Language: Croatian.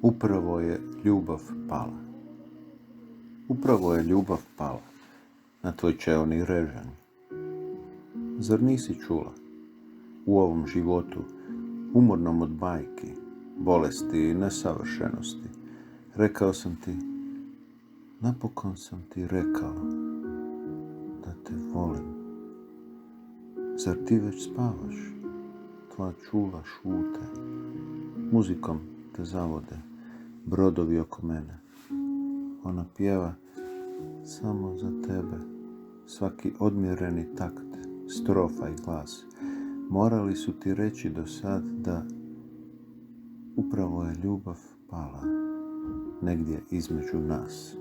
Upravo je ljubav pala. Upravo je ljubav pala na tvoj čeoni režanj. Zar nisi čula? U ovom životu, umornom od bajki, bolesti i nesavršenosti, rekao sam ti, napokon sam ti rekao da te volim. Zar ti već spavaš? Tvoja čula šute, muzikom te zavode, brodovi oko mene. Ona pjeva samo za tebe, svaki odmjereni takt, strofa i glas. Morali su ti reći do sad da upravo je ljubav pala negdje između nas.